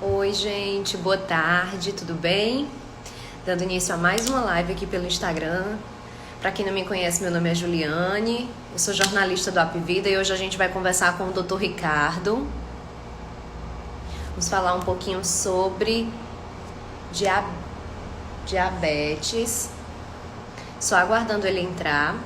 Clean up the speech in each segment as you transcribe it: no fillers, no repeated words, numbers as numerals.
Oi, gente, boa tarde, tudo bem? Dando início a mais uma live aqui pelo Instagram. Para quem não me conhece, meu nome é Juliane, eu sou jornalista do App Vida e hoje a gente vai conversar com o Dr. Ricardo. Vamos falar um pouquinho sobre diabetes. Só aguardando ele entrar.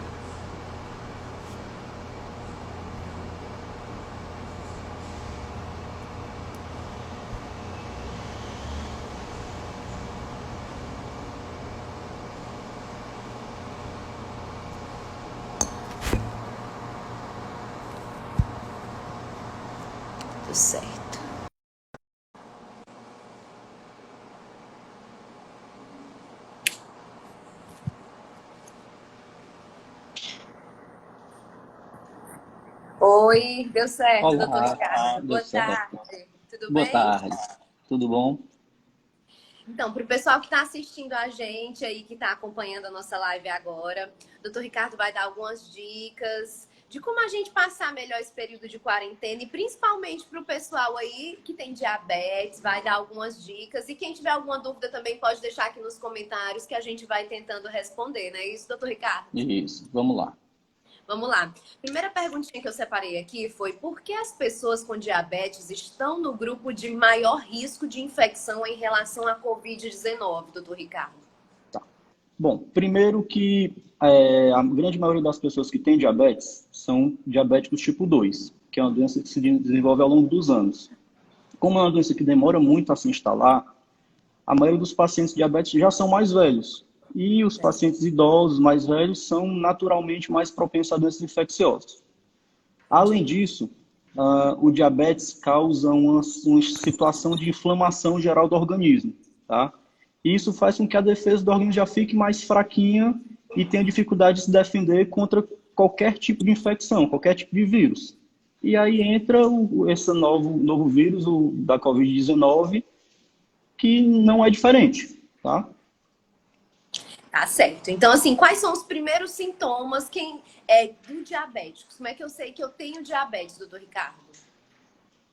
Tudo certo. Oi, deu certo, doutor Olá, Ricardo. deu Boa certo. tarde. Tudo Boa bem? tarde. Tudo bom? Então, para o pessoal que está assistindo a gente aí, que está acompanhando a nossa live agora, o doutor Ricardo vai dar algumas dicas de como a gente passar melhor esse período de quarentena e principalmente para o pessoal aí que tem diabetes, vai dar algumas dicas. E quem tiver alguma dúvida também pode deixar aqui nos comentários que a gente vai tentando responder, não é isso, doutor Ricardo? Isso, vamos lá. Vamos lá. Primeira perguntinha que eu separei aqui foi: por que as pessoas com diabetes estão no grupo de maior risco de infecção em relação à Covid-19, doutor Ricardo? Bom, primeiro que a grande maioria das pessoas que têm diabetes são diabéticos tipo 2, que é uma doença que se desenvolve ao longo dos anos. Como é uma doença que demora muito a se instalar, a maioria dos pacientes diabéticos já são mais velhos. E os pacientes idosos mais velhos são naturalmente mais propensos a doenças infecciosas. Além Entendi. disso, o diabetes causa uma situação de inflamação geral do organismo, tá? E isso faz com que a defesa do organismo já fique mais fraquinha e tenha dificuldade de se defender contra qualquer tipo de infecção, qualquer tipo de vírus. E aí entra esse novo vírus, o da Covid-19, que não é diferente, tá? Tá certo. Então, assim, quais são os primeiros sintomas do diabético? Como é que eu sei que eu tenho diabetes, doutor Ricardo?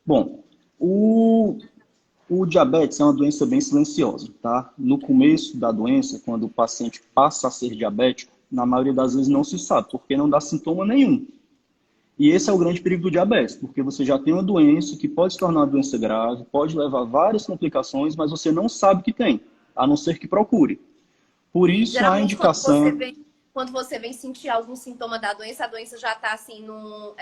Bom, o diabetes é uma doença bem silenciosa, tá? No começo da doença, quando o paciente passa a ser diabético, na maioria das vezes não se sabe, porque não dá sintoma nenhum. E esse é o grande perigo do diabetes, porque você já tem uma doença que pode se tornar uma doença grave, pode levar a várias complicações, mas você não sabe que tem, a não ser que procure. Por isso, a Geralmente, indicação quando você vem sentir algum sintoma da doença, a doença já tá assim, num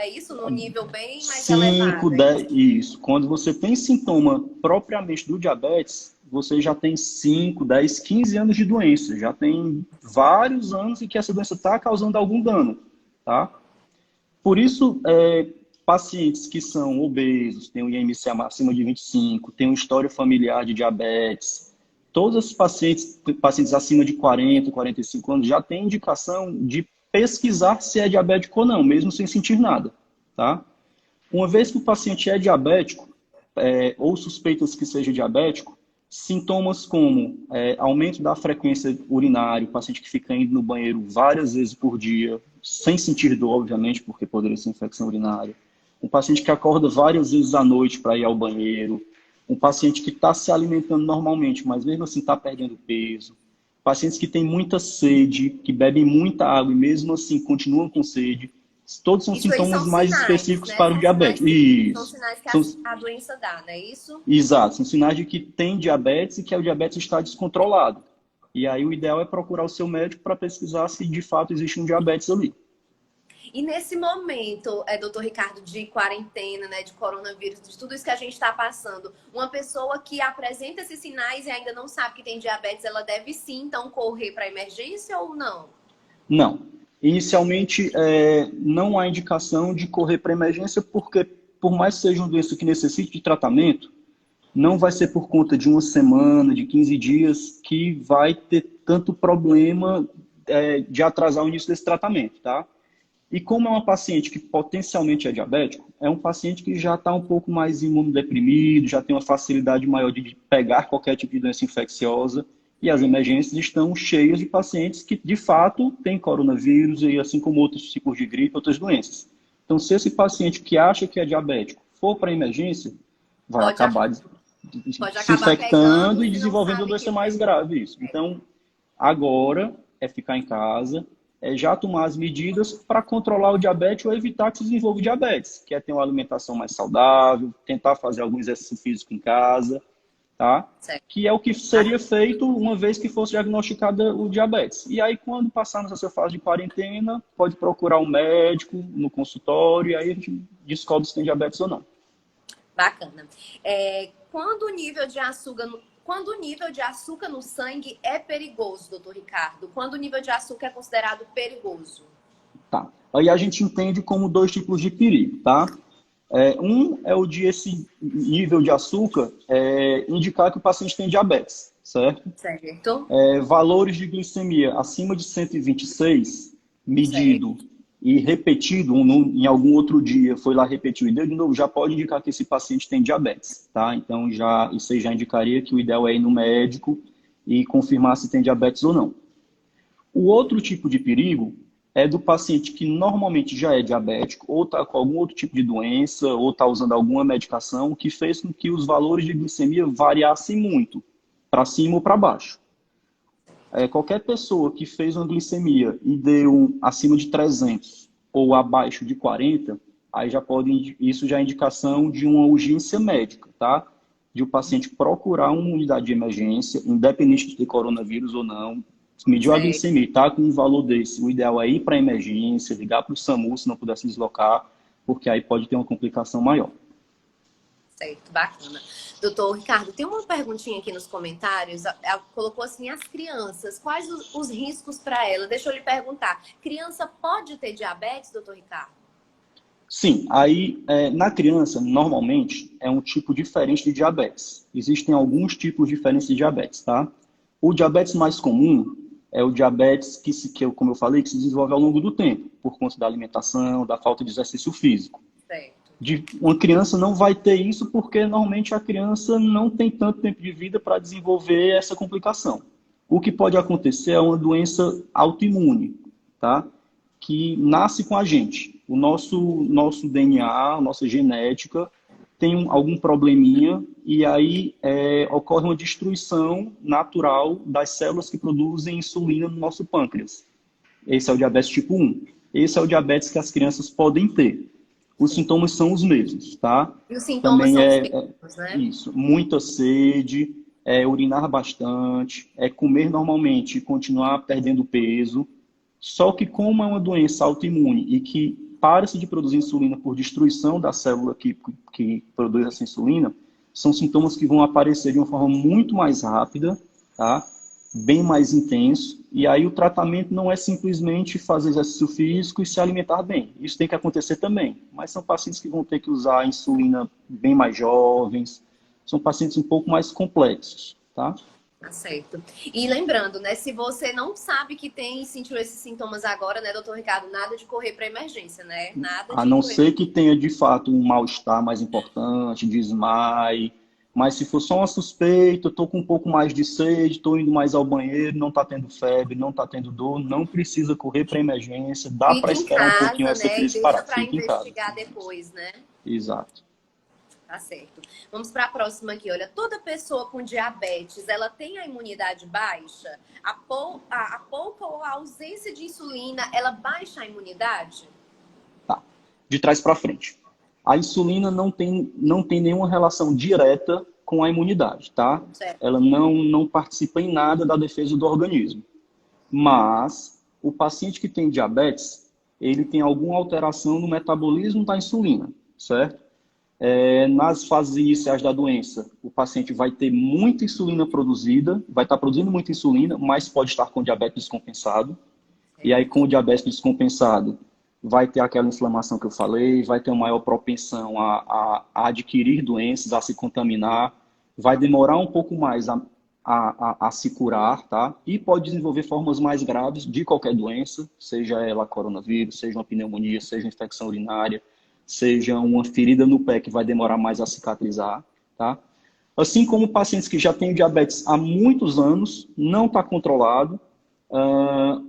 nível bem mais 5, elevado, é 10, isso? isso. Quando você tem sintoma propriamente do diabetes, você já tem 5, 10, 15 anos de doença. Já tem vários anos em que essa doença está causando algum dano, tá? Por isso, pacientes que são obesos, têm um IMC acima de 25, têm uma história familiar de diabetes, todos os pacientes acima de 40, 45 anos já têm indicação de pesquisar se é diabético ou não, mesmo sem sentir nada, tá? Uma vez que o paciente é diabético, ou suspeita-se que seja diabético, sintomas como aumento da frequência urinária, o paciente que fica indo no banheiro várias vezes por dia, sem sentir dor, obviamente, porque poderia ser infecção urinária. Um paciente que acorda várias vezes à noite para ir ao banheiro. Um paciente que está se alimentando normalmente, mas mesmo assim está perdendo peso. Pacientes que têm muita sede, que bebem muita água e mesmo assim continuam com sede. Todos são Isso aí sintomas são mais sinais, específicos né? para o diabetes. São Isso. sinais que São, a doença dá, não é isso? exato, são sinais de que tem diabetes e que o diabetes está descontrolado. E aí o ideal é procurar o seu médico para pesquisar se de fato existe um diabetes ali. E nesse momento, doutor Ricardo, de quarentena, né, de coronavírus, de tudo isso que a gente está passando, uma pessoa que apresenta esses sinais e ainda não sabe que tem diabetes, ela deve sim, então, correr para emergência ou não? Não. Inicialmente, não há indicação de correr para emergência, porque, por mais que seja uma doença que necessite de tratamento, não vai ser por conta de uma semana, de 15 dias, que vai ter tanto problema de atrasar o início desse tratamento, tá? E como é uma paciente que potencialmente é diabético, é um paciente que já está um pouco mais imunodeprimido, já tem uma facilidade maior de pegar qualquer tipo de doença infecciosa, e as emergências estão cheias de pacientes que, de fato, têm coronavírus, e assim como outros tipos de gripe, outras doenças. Então, se esse paciente que acha que é diabético for para a emergência, vai Pode, acabar. Pode se acabar infectando pegando e se não desenvolvendo a sabe doença que mais tem. grave. Isso. Então, agora é ficar em casa, é já tomar as medidas para controlar o diabetes ou evitar que se desenvolva diabetes, que é ter uma alimentação mais saudável, tentar fazer algum exercício físico em casa, tá? Certo. Que é o que seria feito uma vez que fosse diagnosticada o diabetes. E aí, quando passarmos essa fase de quarentena, pode procurar um médico no consultório e aí a gente descobre se tem diabetes ou não. Bacana. Quando o nível de açúcar no sangue é perigoso, doutor Ricardo? Quando o nível de açúcar é considerado perigoso? Tá. Aí a gente entende como dois tipos de perigo, tá? Um é o de esse nível de açúcar indicar que o paciente tem diabetes, certo? Certo. Valores de glicemia acima de 126, medido Certo. e repetido em algum outro dia, foi lá repetiu e deu de novo, já pode indicar que esse paciente tem diabetes, tá? Então, isso aí já indicaria que o ideal é ir no médico e confirmar se tem diabetes ou não. O outro tipo de perigo é do paciente que normalmente já é diabético, ou está com algum outro tipo de doença, ou está usando alguma medicação, que fez com que os valores de glicemia variassem muito, para cima ou para baixo. Qualquer pessoa que fez uma glicemia e deu acima de 300 ou abaixo de 40, aí isso já é indicação de uma urgência médica, tá? De o paciente procurar uma unidade de emergência, independente de ter coronavírus ou não, mediu a Certo. glicemia, tá com um valor desse, o ideal é ir para a emergência, ligar para o SAMU se não puder se deslocar, porque aí pode ter uma complicação maior. Certo, bacana. Doutor Ricardo, tem uma perguntinha aqui nos comentários. Ela colocou assim, as crianças, quais os riscos para ela? Deixa eu lhe perguntar. Criança pode ter diabetes, doutor Ricardo? Sim, aí na criança, normalmente, é um tipo diferente de diabetes. Existem alguns tipos diferentes de diabetes, tá? O diabetes mais comum é o diabetes como eu falei, que se desenvolve ao longo do tempo, por conta da alimentação, da falta de exercício físico. Certo. Uma criança não vai ter isso porque normalmente a criança não tem tanto tempo de vida para desenvolver essa complicação. O que pode acontecer é uma doença autoimune, tá? Que nasce com a gente. O nosso DNA, a nossa genética, tem algum probleminha e aí ocorre uma destruição natural das células que produzem insulina no nosso pâncreas. Esse é o diabetes tipo 1. Esse é o diabetes que as crianças podem ter. Os Sim. sintomas são os mesmos, tá? E os sintomas Também são os mesmos, né? isso, muita sede, urinar bastante, comer normalmente e continuar perdendo peso. Só que como é uma doença autoimune e que para-se de produzir insulina por destruição da célula que produz essa insulina, são sintomas que vão aparecer de uma forma muito mais rápida, tá? Bem mais intenso, e aí o tratamento não é simplesmente fazer exercício físico e se alimentar bem. Isso tem que acontecer também, mas são pacientes que vão ter que usar insulina bem mais jovens, são pacientes um pouco mais complexos, tá? Tá certo. E lembrando, né, se você não sabe que tem e sentiu esses sintomas agora, né, doutor Ricardo, nada de correr para emergência, né? Nada A de não correr. ser que tenha de fato um mal-estar mais importante, desmaio, mas se for só uma suspeita, estou com um pouco mais de sede, estou indo mais ao banheiro, não está tendo febre, não está tendo dor, não precisa correr para emergência, dá para Fique em esperar um pouquinho casa, essa né, e crise deixa parar. para Fica em casa. investigar depois, né? Exato. Tá certo. Vamos para a próxima aqui. Olha, toda pessoa com diabetes, ela tem a imunidade baixa? A pouca ou a ausência de insulina, ela baixa a imunidade? Tá. De trás para frente. A insulina não tem nenhuma relação direta com a imunidade, tá? Certo. Ela não participa em nada da defesa do organismo. Mas o paciente que tem diabetes, ele tem alguma alteração no metabolismo da insulina, certo? Nas fases iniciais da doença, o paciente vai ter muita insulina produzida, vai estar produzindo muita insulina, mas pode estar com diabetes descompensado. E aí, com o diabetes descompensado, vai ter aquela inflamação que eu falei, vai ter uma maior propensão a adquirir doenças, a se contaminar, vai demorar um pouco mais a se curar, tá? E pode desenvolver formas mais graves de qualquer doença, seja ela coronavírus, seja uma pneumonia, seja infecção urinária, seja uma ferida no pé que vai demorar mais a cicatrizar, tá? Assim como pacientes que já têm diabetes há muitos anos, não está controlado,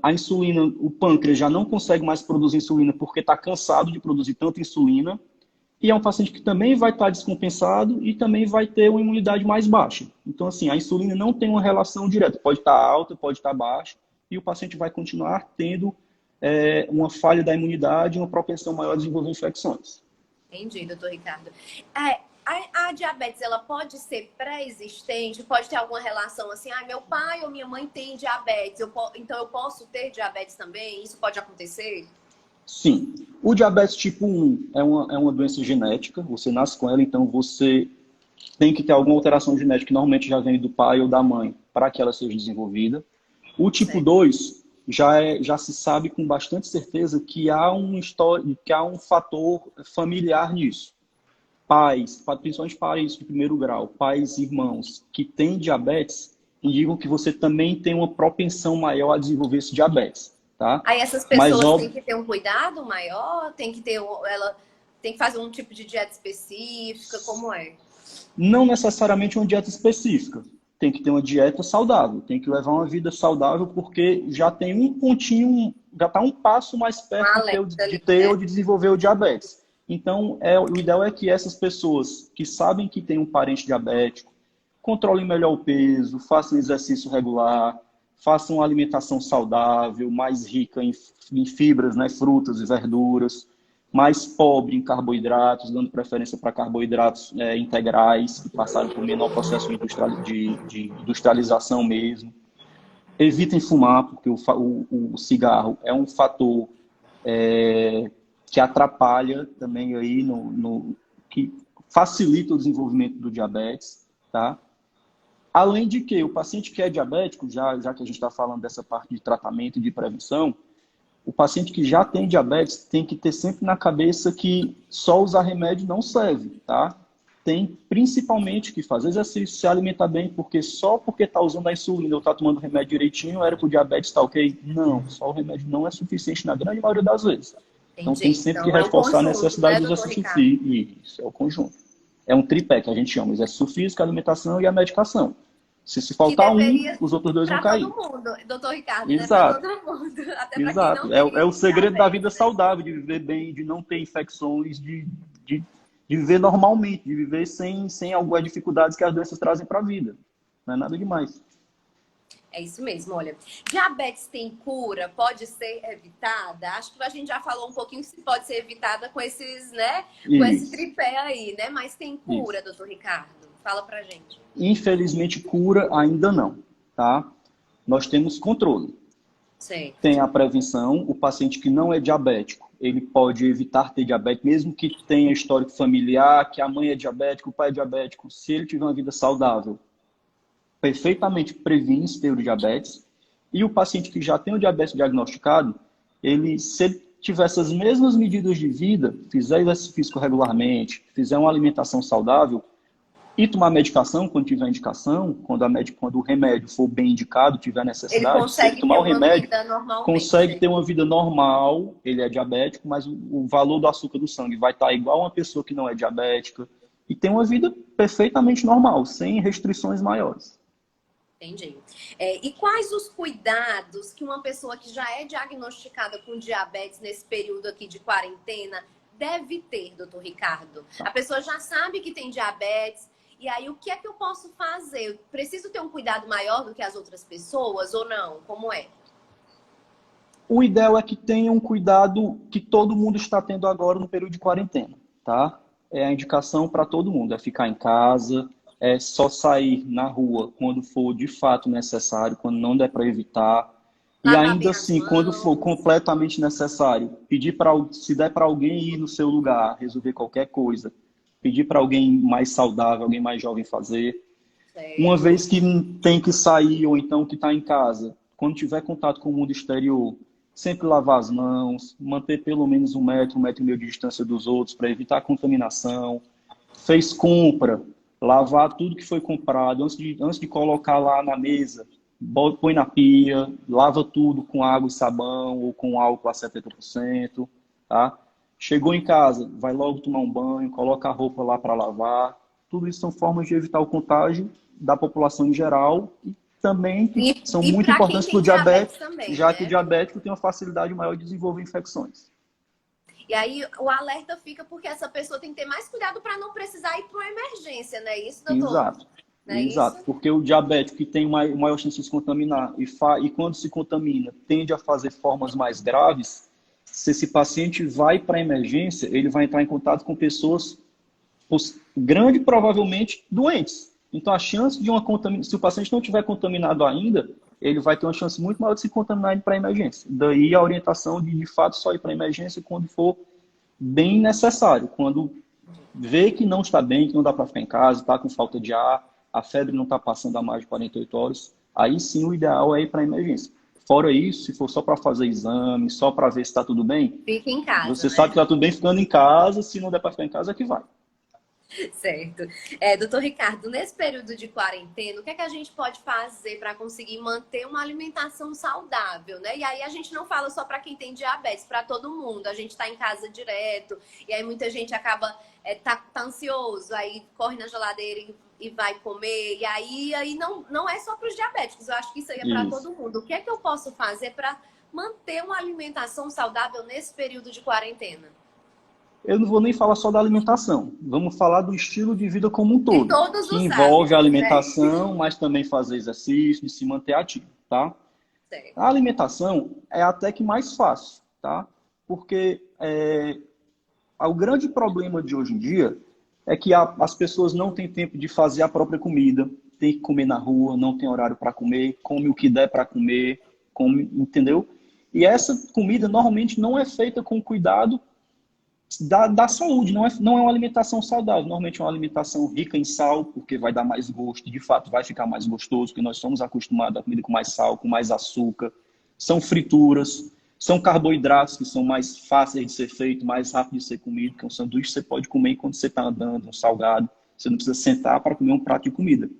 a insulina, o pâncreas já não consegue mais produzir insulina porque está cansado de produzir tanta insulina, E é um paciente que também vai estar descompensado e também vai ter uma imunidade mais baixa. Então, assim, a insulina não tem uma relação direta. Pode estar alta, pode estar baixa, e o paciente vai continuar tendo uma falha da imunidade e uma propensão maior a desenvolver infecções. Entendi, doutor Ricardo. A diabetes, ela pode ser pré-existente? Pode ter alguma relação assim? Ah, meu pai ou minha mãe tem diabetes, então eu posso ter diabetes também? Isso pode acontecer? Sim. O diabetes tipo 1 é uma doença genética, você nasce com ela, então você tem que ter alguma alteração genética que normalmente já vem do pai ou da mãe para que ela seja desenvolvida. O tipo Certo. 2 já se sabe com bastante certeza que há um fator familiar nisso. Pais, principalmente pais de primeiro grau, pais e irmãos que têm diabetes, indicam que você também tem uma propensão maior a desenvolver esse diabetes, tá? Aí essas Mas, pessoas têm óbvio, que ter um cuidado maior? Ela tem que fazer um tipo de dieta específica? Como é? não necessariamente uma dieta específica. Tem que ter uma dieta saudável, tem que levar uma vida saudável, porque já tem um pontinho, já está um passo mais Um perto alerta de ali, ter né? ou de desenvolver o diabetes. Então, o ideal é que essas pessoas que sabem que tem um parente diabético controlem melhor o peso, façam exercício regular, façam uma alimentação saudável, mais rica em fibras, né, frutas e verduras, mais pobre em carboidratos, dando preferência para carboidratos integrais, que passaram por menor processo de industrialização mesmo. Evitem fumar, porque o cigarro é um fator que atrapalha também aí que facilita o desenvolvimento do diabetes, tá? Além de que o paciente que é diabético, já que a gente está falando dessa parte de tratamento e de prevenção, o paciente que já tem diabetes tem que ter sempre na cabeça que só usar remédio não serve, tá? Tem principalmente que fazer exercício, se alimentar bem, porque só porque está usando a insulina ou está tomando remédio direitinho, era para o diabetes estar ok? Não, só o remédio não é suficiente na grande maioria das vezes. Então tem Entendi. sempre que Então é o reforçar a conjunto, necessidade né, do doutor exercício Ricardo? físico. Isso é o conjunto. É um tripé que a gente chama, exercício físico, a alimentação e a medicação. Se Que faltar um, deveria os outros dois vão para todo cair. mundo, doutor Ricardo, né? Para todo Exato. mundo, até para quem Exato. não É tem o segredo da diabetes, vida né? saudável, de viver bem, de não ter infecções, de viver normalmente, de viver sem algumas dificuldades que as doenças trazem para a vida. Não é nada demais. É isso mesmo, olha. Diabetes tem cura? Pode ser evitada? Acho que a gente já falou um pouquinho se pode ser evitada com esses, né? Com esse Isso, tripé aí, né? Mas tem cura, isso. doutor Ricardo? Fala pra gente. Infelizmente, cura ainda não, tá? Nós temos controle. Tem Certo. a prevenção, o paciente que não é diabético, ele pode evitar ter diabetes, mesmo que tenha histórico familiar, que a mãe é diabética, o pai é diabético, se ele tiver uma vida saudável, perfeitamente previne ter o diabetes. E o paciente que já tem o diabetes diagnosticado, se ele tiver essas mesmas medidas de vida, fizer exercício físico regularmente, fizer uma alimentação saudável e tomar medicação quando tiver indicação, quando o remédio for bem indicado, tiver Ele necessidade, se ele consegue tomar ter o uma remédio, vida normalmente, consegue ter certo? uma vida normal, ele é diabético, mas o valor do açúcar do sangue vai estar igual a uma pessoa que não é diabética, e tem uma vida perfeitamente normal, sem restrições maiores. Entendi. E quais os cuidados que uma pessoa que já é diagnosticada com diabetes nesse período aqui de quarentena deve ter, doutor Ricardo? A pessoa já sabe que tem diabetes, e aí o que é que eu posso fazer? Eu preciso ter um cuidado maior do que as outras pessoas ou não? Como é? O ideal é que tenha um cuidado que todo mundo está tendo agora no período de quarentena, tá? É a indicação para todo mundo, é ficar em casa, é só sair na rua quando for de fato necessário, quando não der para evitar. E Lavar bem ainda as assim, quando for mãos. completamente necessário, pedir para, se der para alguém ir no seu lugar, resolver qualquer coisa, pedir para alguém mais saudável, alguém mais jovem fazer. Uma Certo. vez que tem que sair ou então que está em casa, quando tiver contato com o mundo exterior, sempre lavar as mãos, manter pelo menos 1 metro, 1,5 metros de distância dos outros para evitar a contaminação. Fez compra, lavar tudo que foi comprado antes de colocar lá na mesa, põe na pia, lava tudo com água e sabão ou com álcool a 70%, tá? Chegou em casa, vai logo tomar um banho, coloca a roupa lá para lavar. Tudo isso são formas de evitar o contágio da população em geral e também que são E muito para quem importantes para tem o diabetes diabético, também, já que o né? diabético tem uma facilidade maior de desenvolver infecções. E aí o alerta fica porque essa pessoa tem que ter mais cuidado para não precisar ir para uma emergência, não é isso, doutor? Exato. Não é isso? Exato, porque o diabético que tem maior chance de se contaminar e quando se contamina tende a fazer formas mais graves, se esse paciente vai para a emergência, ele vai entrar em contato com pessoas grande provavelmente doentes. Então a chance de uma contaminação, se o paciente não tiver contaminado ainda, ele vai ter uma chance muito maior de se contaminar e ir para a emergência. Daí a orientação de fato só ir para a emergência quando for bem necessário, quando vê que não está bem, que não dá para ficar em casa, está com falta de ar, a febre não está passando a mais de 48 horas, aí sim o ideal é ir para a emergência. Fora isso, se for só para fazer exame, só para ver se está tudo bem, Fica em casa, você né? sabe que está tudo bem ficando em casa, se não der para ficar em casa é que vai. Certo. Doutor Ricardo, nesse período de quarentena, o que é que a gente pode fazer para conseguir manter uma alimentação saudável, né? E aí a gente não fala só para quem tem diabetes, para todo mundo. A gente está em casa direto, e aí muita gente acaba tá ansioso, aí corre na geladeira e vai comer. E aí não é só para os diabéticos, eu acho que isso aí é para todo mundo. O que é que eu posso fazer para manter uma alimentação saudável nesse período de quarentena? Eu não vou nem falar só da alimentação. Vamos falar do estilo de vida como um De todo. todos Que os envolve hábitos, a né? alimentação, mas também fazer exercício e se manter ativo, tá? Certo. A alimentação é até que mais fácil, tá? Porque o grande problema de hoje em dia é que as pessoas não têm tempo de fazer a própria comida, tem que comer na rua, não tem horário para comer, come o que der para comer, come, entendeu? E essa comida normalmente não é feita com cuidado da saúde, não é uma alimentação saudável, normalmente é uma alimentação rica em sal, porque vai dar mais gosto, de fato vai ficar mais gostoso, porque nós somos acostumados a comida com mais sal, com mais açúcar, são frituras, são carboidratos que são mais fáceis de ser feito, mais rápido de ser comido, que um sanduíche você pode comer enquanto você está andando, um salgado, você não precisa sentar para comer um prato de comida.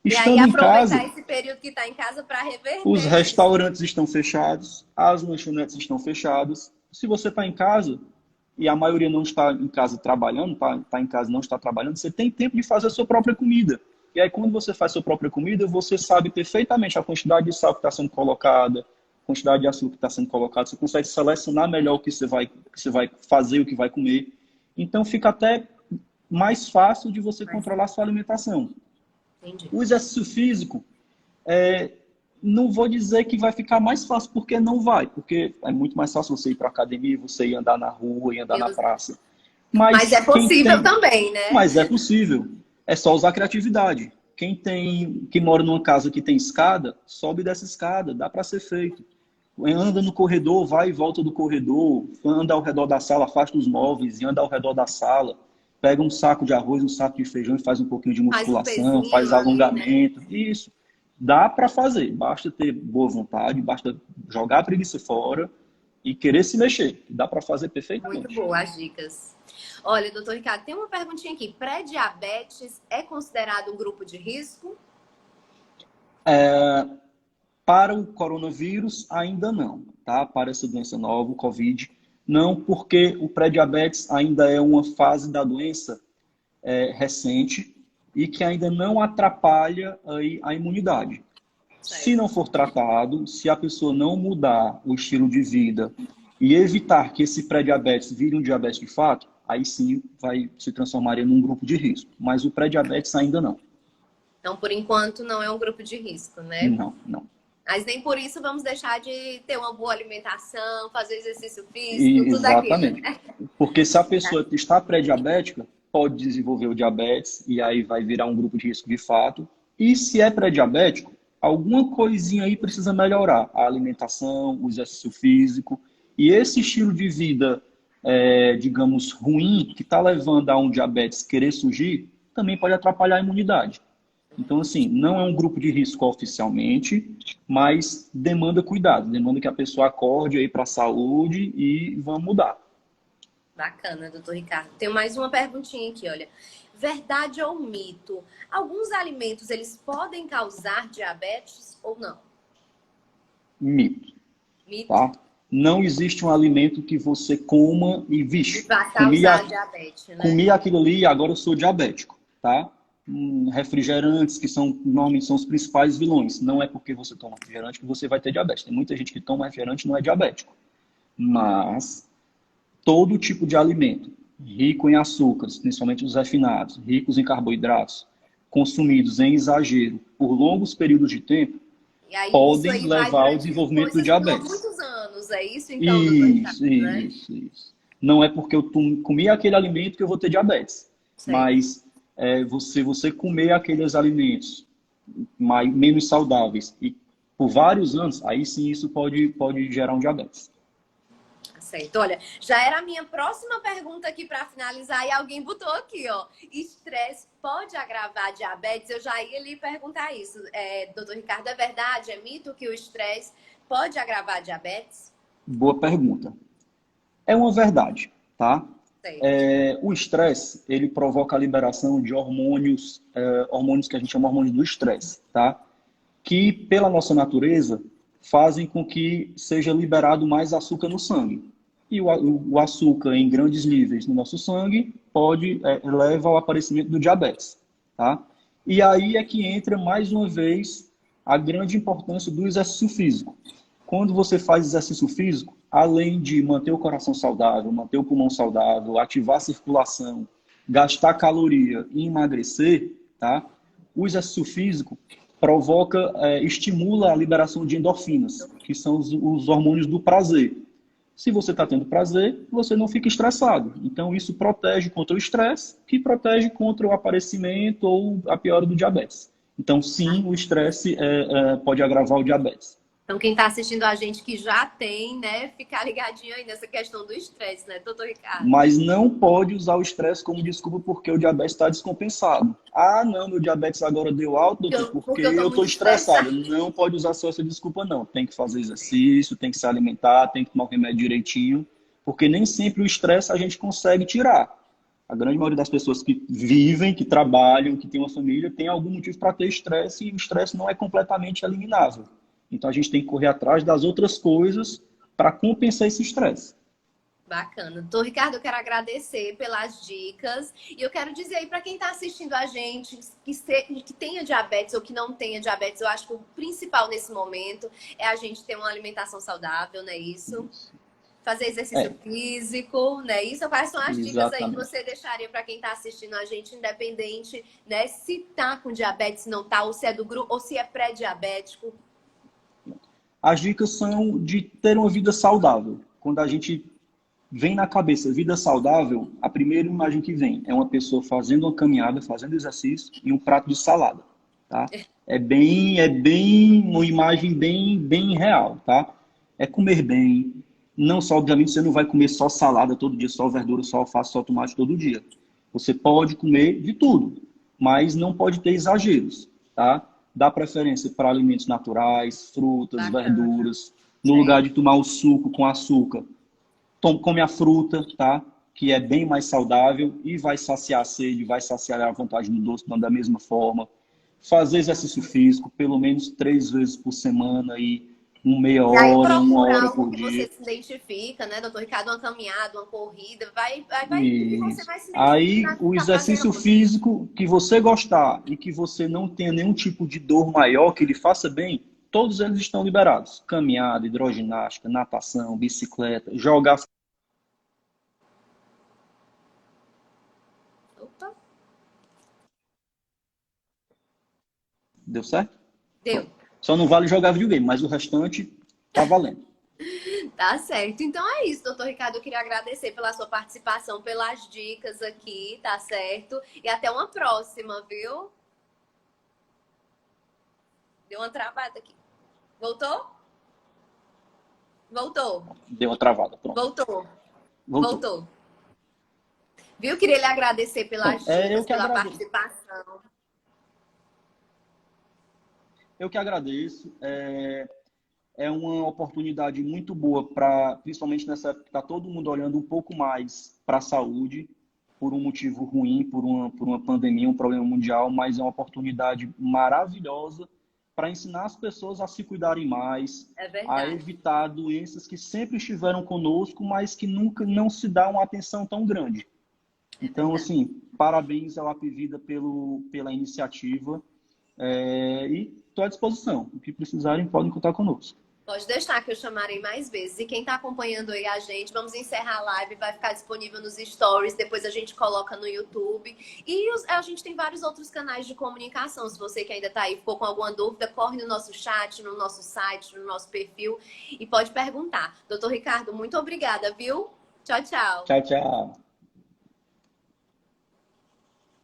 E aí Estando em aproveitar casa, esse período que está em casa para os reverter isso. restaurantes estão fechados, as lanchonetes estão fechadas. Se você está em casa e a maioria não está em casa trabalhando, tá em casa e não está trabalhando, você tem tempo de fazer a sua própria comida. E aí, quando você faz a sua própria comida, você sabe perfeitamente a quantidade de sal que está sendo colocada, a quantidade de açúcar que está sendo colocado, você consegue selecionar melhor o que você vai fazer, o que vai comer. Então, fica até mais fácil de você controlar a sua alimentação. Entendi. O exercício físico, não vou dizer que vai ficar mais fácil, porque não vai. Porque é muito mais fácil você ir para a academia, você ir andar na rua, ir andar na praça. Mas é possível também, né? Mas é possível. É só usar criatividade. Quem mora numa casa que tem escada, sobe dessa escada, dá para ser feito. Anda no corredor, vai e volta do corredor, anda ao redor da sala, afasta os móveis e anda ao redor da sala. Pega um saco de arroz, um saco de feijão e faz um pouquinho de musculação, faz alongamento. Ali, né? Isso. Dá para fazer. Basta ter boa vontade, basta jogar a preguiça fora e querer se mexer. Dá para fazer perfeitamente. Muito boas as dicas. Olha, doutor Ricardo, tem uma perguntinha aqui. Pré-diabetes é considerado um grupo de risco? Para o coronavírus, ainda não, tá? Para essa doença nova, o Covid, não, porque o pré-diabetes ainda é uma fase da doença recente e que ainda não atrapalha aí a imunidade. Certo. Se não for tratado, se a pessoa não mudar o estilo de vida e evitar que esse pré-diabetes vire um diabetes de fato, aí sim vai se transformar em um grupo de risco. Mas o pré-diabetes ainda não. Então, por enquanto, não é um grupo de risco, né? Não. Mas nem por isso vamos deixar de ter uma boa alimentação, fazer exercício físico, tudo exatamente. Aquilo, né? Porque se a pessoa está pré-diabética, pode desenvolver o diabetes e aí vai virar um grupo de risco de fato. E se é pré-diabético, alguma coisinha aí precisa melhorar. A alimentação, o exercício físico. E esse estilo de vida, digamos, ruim, que está levando a um diabetes querer surgir, também pode atrapalhar a imunidade. Então, assim, não é um grupo de risco oficialmente, mas demanda cuidado, demanda que a pessoa acorde aí para a saúde e vamos mudar. Bacana, doutor Ricardo. Tem mais uma perguntinha aqui, olha. Verdade ou mito? Alguns alimentos, eles podem causar diabetes ou não? Mito. Tá? Não existe um alimento que você coma e, vixe, vai causar diabetes, né? Comi aquilo ali e agora eu sou diabético, tá? Refrigerantes, que normalmente são os principais vilões. Não é porque você toma refrigerante que você vai ter diabetes. Tem muita gente que toma refrigerante e não é diabético. Mas todo tipo de alimento rico em açúcares, principalmente os refinados, ricos em carboidratos, consumidos em exagero por longos períodos de tempo, E aí isso podem aí vai levar ao durante desenvolvimento do coisas por diabetes. muitos anos. É isso então, doutor Ricardo, né? Isso. Não é porque eu comi aquele alimento que eu vou ter diabetes, Sei. mas você comer aqueles alimentos menos saudáveis e por vários anos, aí sim isso pode gerar um diabetes. Certo. Olha, já era a minha próxima pergunta aqui para finalizar e alguém botou aqui, ó. Estresse pode agravar diabetes? Eu já ia lhe perguntar isso. Doutor Ricardo, é verdade? É mito que o estresse pode agravar diabetes? Boa pergunta. É uma verdade, tá? Certo. O estresse, ele provoca a liberação de hormônios, hormônios que a gente chama hormônios do estresse, tá? Que, pela nossa natureza, fazem com que seja liberado mais açúcar no sangue. E o açúcar em grandes níveis no nosso sangue leva ao aparecimento do diabetes, tá? E aí é que entra, mais uma vez, a grande importância do exercício físico. Quando você faz exercício físico, além de manter o coração saudável, manter o pulmão saudável, ativar a circulação, gastar caloria e emagrecer, tá? O exercício físico estimula a liberação de endorfinas, que são os hormônios do prazer. Se você está tendo prazer, você não fica estressado. Então, isso protege contra o estresse, que protege contra o aparecimento ou a piora do diabetes. Então, sim, o estresse pode agravar o diabetes. Então, quem está assistindo a gente que já tem, né, ficar ligadinho aí nessa questão do estresse, né, doutor Ricardo? Mas não pode usar o estresse como desculpa porque o diabetes está descompensado. Ah, não, meu diabetes agora deu alto, doutor, porque Porque eu eu estou estou muito estressado. estressada. Não pode usar só essa desculpa, não. Tem que fazer exercício, tem que se alimentar, tem que tomar o remédio direitinho, porque nem sempre o estresse a gente consegue tirar. A grande maioria das pessoas que vivem, que trabalham, que têm uma família, tem algum motivo para ter estresse e o estresse não é completamente eliminável. Então a gente tem que correr atrás das outras coisas para compensar esse estresse. Bacana. Doutor Ricardo, eu quero agradecer pelas dicas e eu quero dizer aí para quem está assistindo a gente que tenha diabetes ou que não tenha diabetes, eu acho que o principal nesse momento é a gente ter uma alimentação saudável, não é isso? Fazer exercício É, físico, né? Isso quais são as dicas aí que exatamente. você deixaria para quem está assistindo a gente, independente, né? Se tá com diabetes, se não tá, ou se é do grupo, ou se é pré-diabético. As dicas são de ter uma vida saudável. Quando a gente vem na cabeça vida saudável, a primeira imagem que vem é uma pessoa fazendo uma caminhada, fazendo exercício e um prato de salada, tá? É bem uma imagem bem real, tá? É comer bem. Não só, obviamente, você não vai comer só salada todo dia, só verdura, só alface, só tomate todo dia. Você pode comer de tudo, mas não pode ter exageros, tá? Dá preferência para alimentos naturais, frutas, Bacana. verduras. No lugar de tomar o suco com açúcar, come a fruta, tá? Que é bem mais saudável e vai saciar a sede, vai saciar a vontade do doce da mesma forma. Fazer exercício físico pelo menos 3 vezes por semana e meia E aí hora, uma procura hora algo por que você dia. se identifica, né, doutor Ricardo? Uma caminhada, uma corrida, vai que você Isso. vai se Aí, identificar com o tá fazendo exercício hoje. físico que você gostar e que você não tenha nenhum tipo de dor maior que lhe faça bem, todos eles estão liberados. Caminhada, hidroginástica, natação, bicicleta, jogar. Opa, Deu certo? deu. Pronto. Só não vale jogar videogame, mas o restante tá valendo. Tá certo. Então é isso, doutor Ricardo. Eu queria agradecer pela sua participação, pelas dicas aqui, tá certo? E até uma próxima, viu? Deu uma travada aqui. Voltou? Voltou. Deu uma travada. Pronto. Voltou. Voltou. Voltou. Viu? Queria lhe agradecer Pronto. pelas dicas, Eu que pela agradeço. participação. Eu que agradeço. É uma oportunidade muito boa para, principalmente nessa época que está todo mundo olhando um pouco mais para a saúde, por um motivo ruim, por uma pandemia, um problema mundial, mas é uma oportunidade maravilhosa para ensinar as pessoas a se cuidarem mais, É a verdade. evitar doenças que sempre estiveram conosco, mas que nunca não se dá uma atenção tão grande. É Então, verdade. assim, parabéns ao Apvida pela iniciativa e estou à disposição. O que precisarem, podem contar conosco. Pode deixar que eu chamarei mais vezes. E quem está acompanhando aí a gente, vamos encerrar a live, vai ficar disponível nos stories, depois a gente coloca no YouTube. E a gente tem vários outros canais de comunicação. Se você que ainda está aí ficou com alguma dúvida, corre no nosso chat, no nosso site, no nosso perfil e pode perguntar. Doutor Ricardo, muito obrigada, viu? Tchau, tchau. Tchau, tchau.